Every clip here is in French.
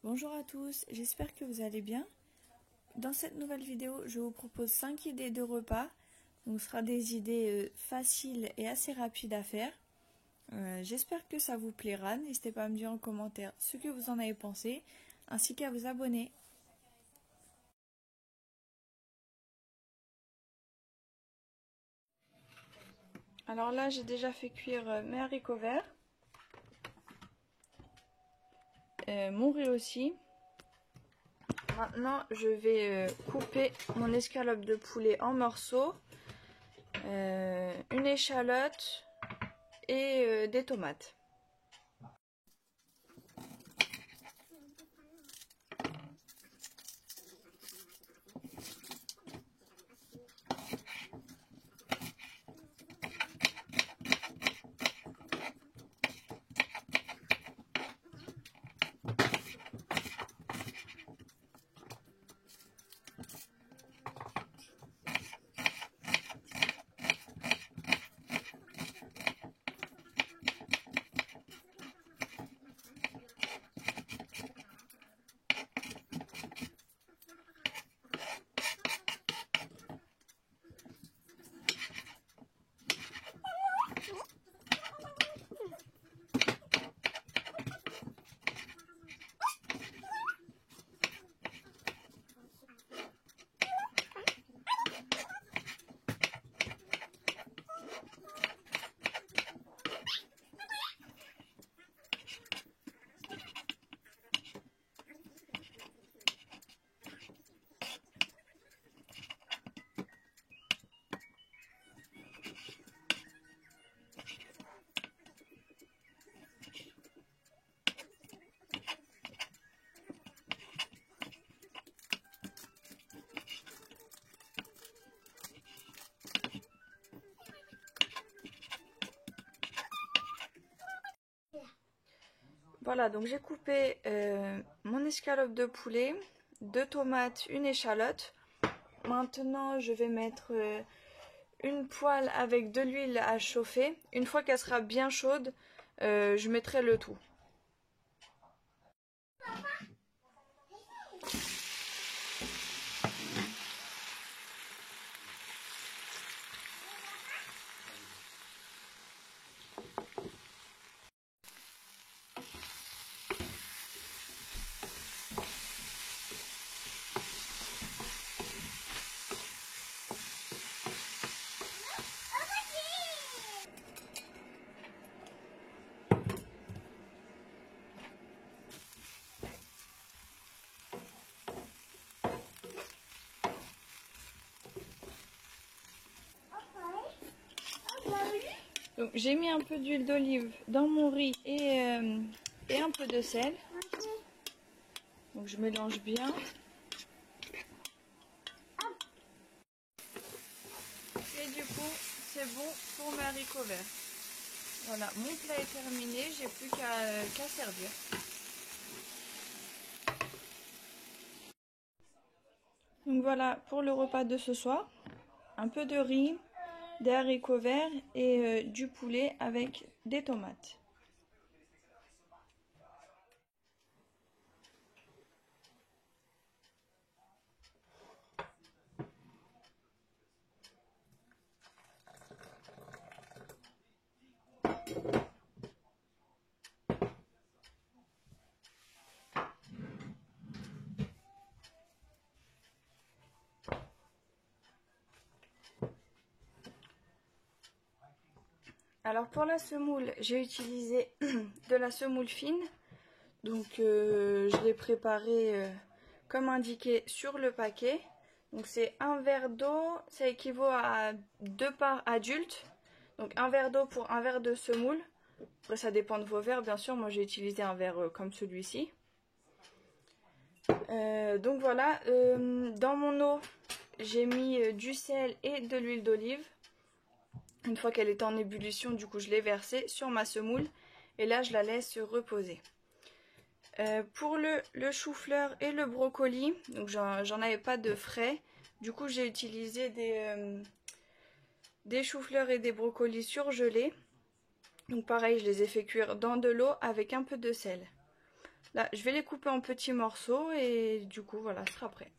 Bonjour à tous, j'espère que vous allez bien. Dans cette nouvelle vidéo, je vous propose 5 idées de repas. Donc, ce sera des idées faciles et assez rapides à faire. J'espère que ça vous plaira. N'hésitez pas à me dire en commentaire ce que vous en avez pensé, ainsi qu'à vous abonner. Alors là, j'ai déjà fait cuire mes haricots verts, mon riz aussi. Maintenant, je vais couper mon escalope de poulet en morceaux, une échalote et des tomates. Voilà, donc j'ai coupé mon escalope de poulet, 2 tomates, une échalote. Maintenant, je vais mettre une poêle avec de l'huile à chauffer. Une fois qu'elle sera bien chaude, je mettrai le tout. Donc j'ai mis un peu d'huile d'olive dans mon riz et un peu de sel. Donc je mélange bien. Et du coup, c'est bon pour mes haricots verts. Voilà, mon plat est terminé, j'ai plus qu'à servir. Donc voilà pour le repas de ce soir. Un peu de riz, des haricots verts et du poulet avec des tomates. Alors pour la semoule, j'ai utilisé de la semoule fine. Donc je l'ai préparée comme indiqué sur le paquet. Donc c'est un verre d'eau, ça équivaut à 2 parts adultes. Donc un verre d'eau pour un verre de semoule. Après ça dépend de vos verres bien sûr, moi j'ai utilisé un verre comme celui-ci. Donc voilà, dans mon eau j'ai mis du sel et de l'huile d'olive. Une fois qu'elle est en ébullition, du coup je l'ai versée sur ma semoule et là je la laisse reposer. Pour le chou-fleur et le brocoli, donc j'en avais pas de frais, du coup j'ai utilisé des choux-fleurs et des brocolis surgelés. Donc pareil, je les ai fait cuire dans de l'eau avec un peu de sel. Là, je vais les couper en petits morceaux et du coup, voilà, ce sera prêt.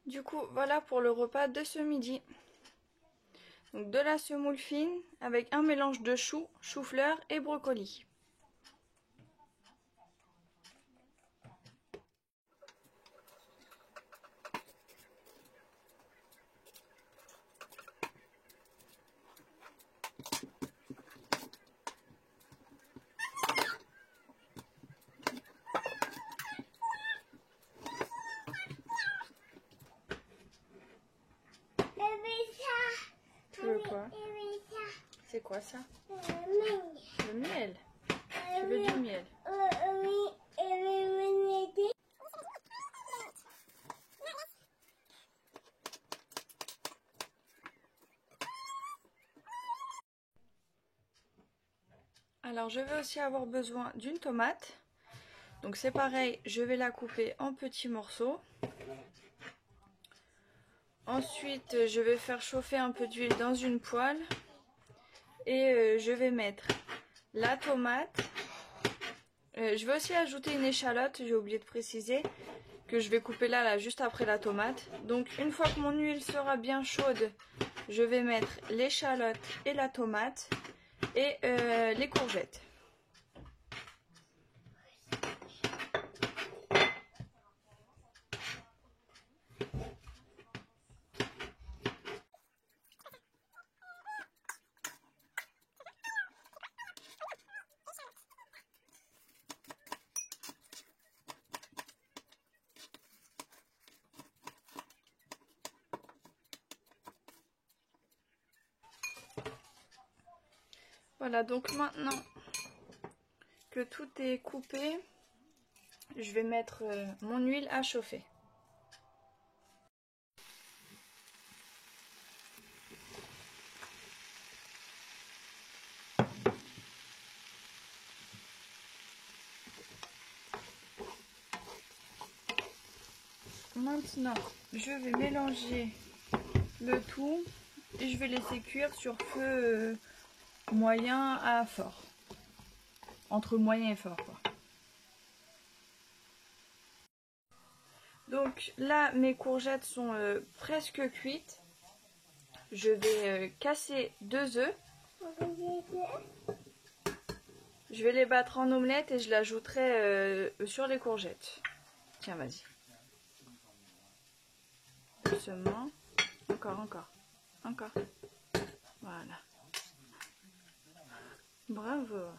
Du coup, voilà pour le repas de ce midi. Donc de la semoule fine avec un mélange de choux, chou-fleur et brocoli. Tu veux quoi? C'est quoi ça? Le miel. Tu veux du miel? Alors je vais aussi avoir besoin d'une tomate. Donc c'est pareil, je vais la couper en petits morceaux. Ensuite, je vais faire chauffer un peu d'huile dans une poêle. Et je vais mettre la tomate. Je vais aussi ajouter une échalote, j'ai oublié de préciser, que je vais couper là juste après la tomate. Donc une fois que mon huile sera bien chaude, je vais mettre l'échalote et la tomate et les courgettes. Voilà, donc maintenant que tout est coupé, je vais mettre mon huile à chauffer. Maintenant, je vais mélanger le tout et je vais laisser cuire sur feu moyen à fort. Entre moyen et fort, quoi. Donc là, mes courgettes sont presque cuites. Je vais casser 2 œufs. Je vais les battre en omelette et je l'ajouterai sur les courgettes. Tiens, vas-y. Doucement. Encore. Voilà. Bravo.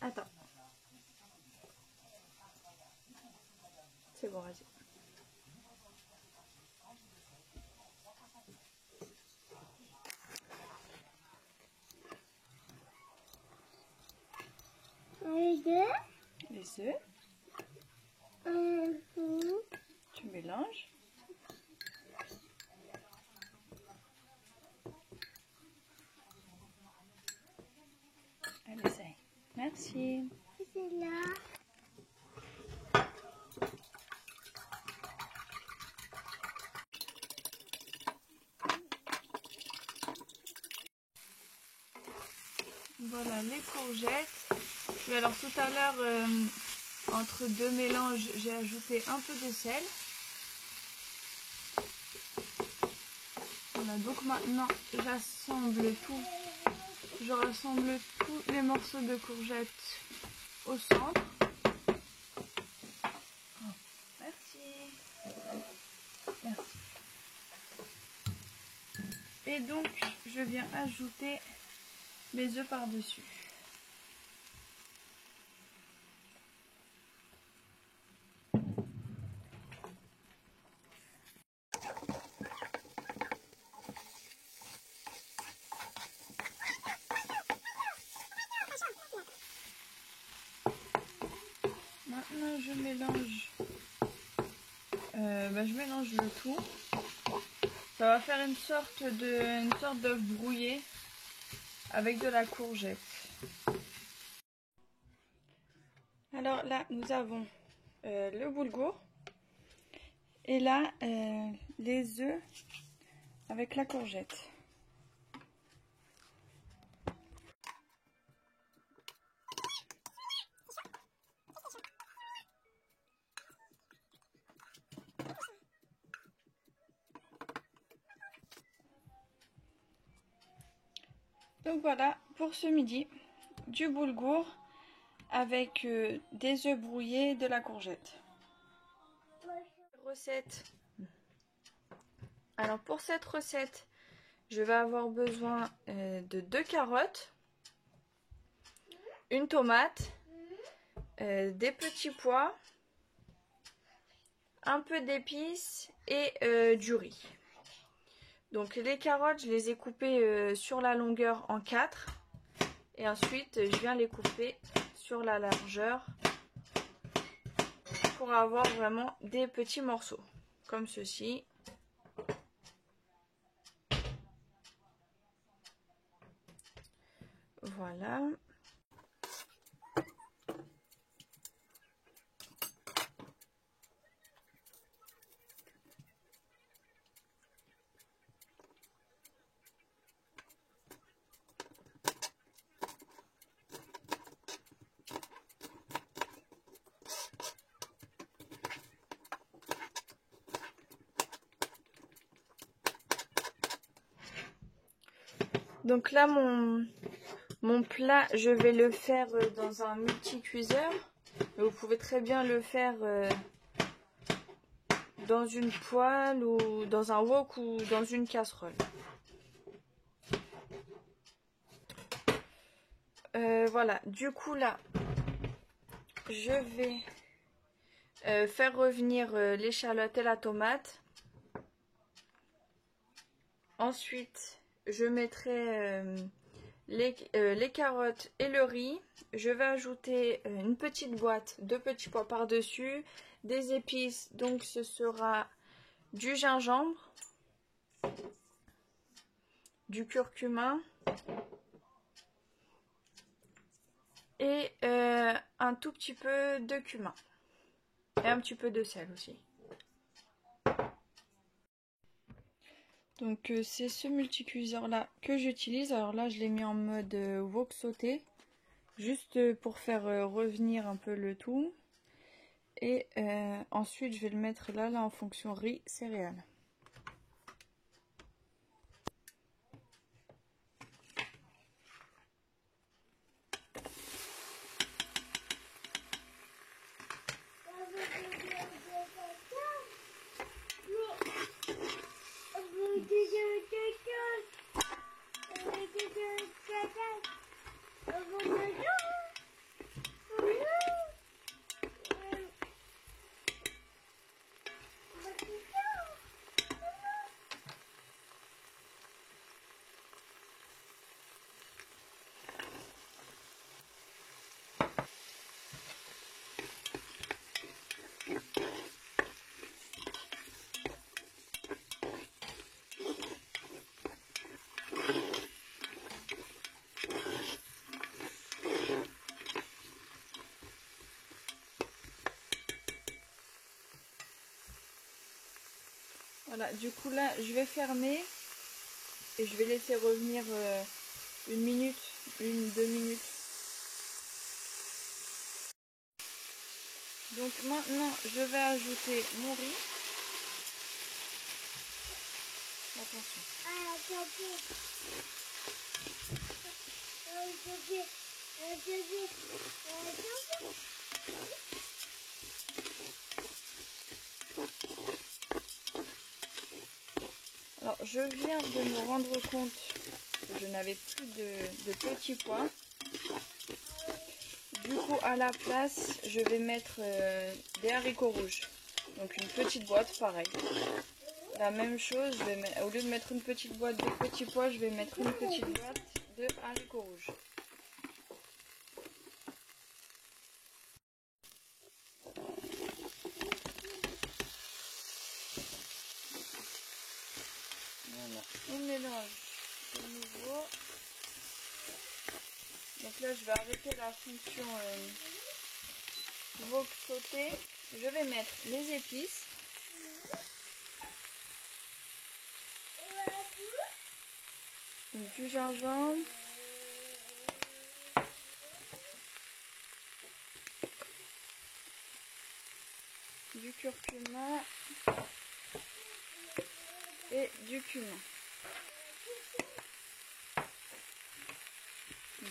Attends. C'est bon, vas-y. Les œufs. Tu mélanges. Allez, essaye. Merci. Voilà les courgettes. Et alors tout à l'heure, entre deux mélanges, j'ai ajouté un peu de sel. Voilà, donc maintenant j'assemble tout. Je rassemble tous les morceaux de courgettes au centre. Oh, merci. Et donc je viens ajouter mes œufs par-dessus. Maintenant je mélange, je mélange le tout. Ça va faire une sorte d'œuf brouillé avec de la courgette. Alors là nous avons le boulgour et là les œufs avec la courgette. Donc voilà pour ce midi, du boulgour avec des œufs brouillés, de la courgette. Recette. Alors pour cette recette, je vais avoir besoin de 2 carottes, une tomate, des petits pois, un peu d'épices et du riz. Donc les carottes, je les ai coupées sur la longueur en 4 et ensuite je viens les couper sur la largeur pour avoir vraiment des petits morceaux comme ceci. Voilà. Donc là, mon plat, je vais le faire dans un multi-cuiseur. Vous pouvez très bien le faire dans une poêle ou dans un wok ou dans une casserole. Voilà, du coup là, je vais faire revenir l'échalote et la tomate. Ensuite, je mettrai les carottes et le riz. Je vais ajouter une petite boîte de petits pois par-dessus, des épices, donc ce sera du gingembre, du curcuma et un tout petit peu de cumin et un petit peu de sel aussi. Donc c'est ce multicuiseur là que j'utilise. Alors là je l'ai mis en mode wok sauté, juste pour faire revenir un peu le tout. Et ensuite je vais le mettre là en fonction riz céréales. Voilà, du coup là je vais fermer et je vais laisser revenir 1 minute, 1-2 minutes. Donc maintenant je vais ajouter mon riz. Attention. Alors je viens de me rendre compte que je n'avais plus de petits pois. Du coup à la place je vais mettre des haricots rouges. Donc une petite boîte pareil. La même chose, au lieu de mettre une petite boîte de petits pois, je vais mettre une petite boîte de haricots rouges. Voilà, on mélange de nouveau. Donc là, je vais arrêter la fonction wok sauté. Je vais mettre les épices. Donc, du gingembre. Du curcuma. Et du cumin.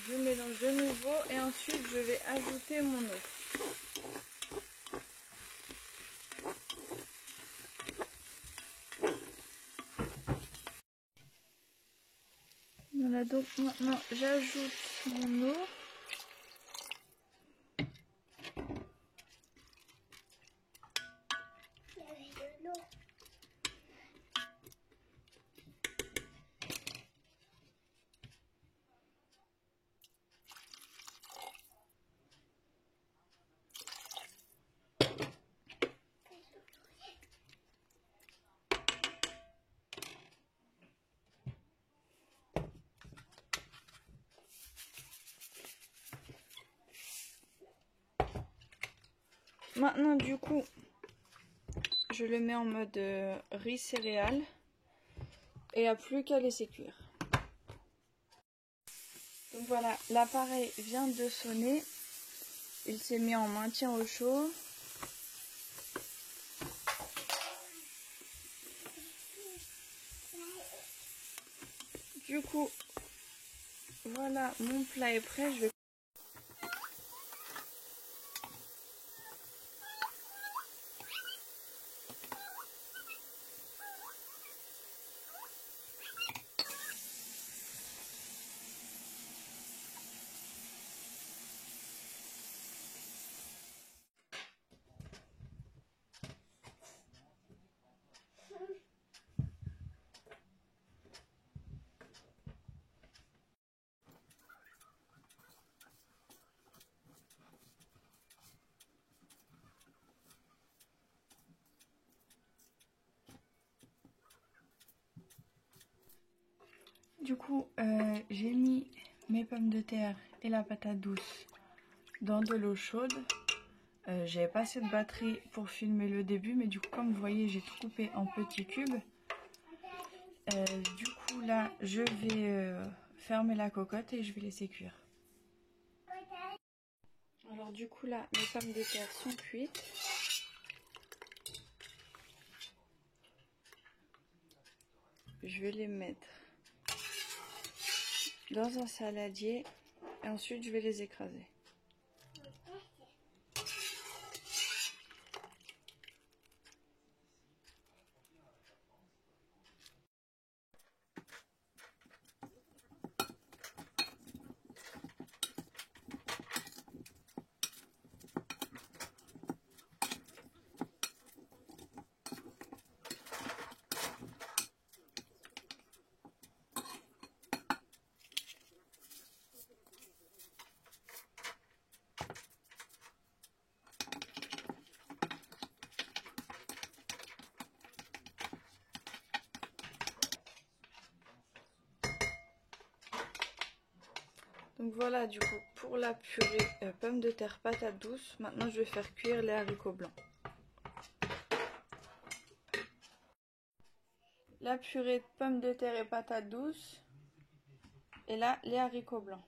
Je mélange de nouveau et ensuite je vais ajouter mon œuf. Voilà, donc maintenant j'ajoute mon eau. Maintenant du coup, je le mets en mode riz céréales et il n'y a plus qu'à laisser cuire. Donc voilà, l'appareil vient de sonner, il s'est mis en maintien au chaud. Du coup, voilà, mon plat est prêt. Je vais... Du coup, j'ai mis mes pommes de terre et la patate douce dans de l'eau chaude. J'avais pas assez de batterie pour filmer le début, mais du coup, comme vous voyez, j'ai tout coupé en petits cubes. Du coup, là, je vais fermer la cocotte et je vais laisser cuire. Alors du coup, là, mes pommes de terre sont cuites. Je vais les mettre dans un saladier et ensuite je vais les écraser. Donc voilà, du coup, pour la purée pommes de terre patate douce, maintenant je vais faire cuire les haricots blancs. La purée de pommes de terre et patates douces, et là les haricots blancs.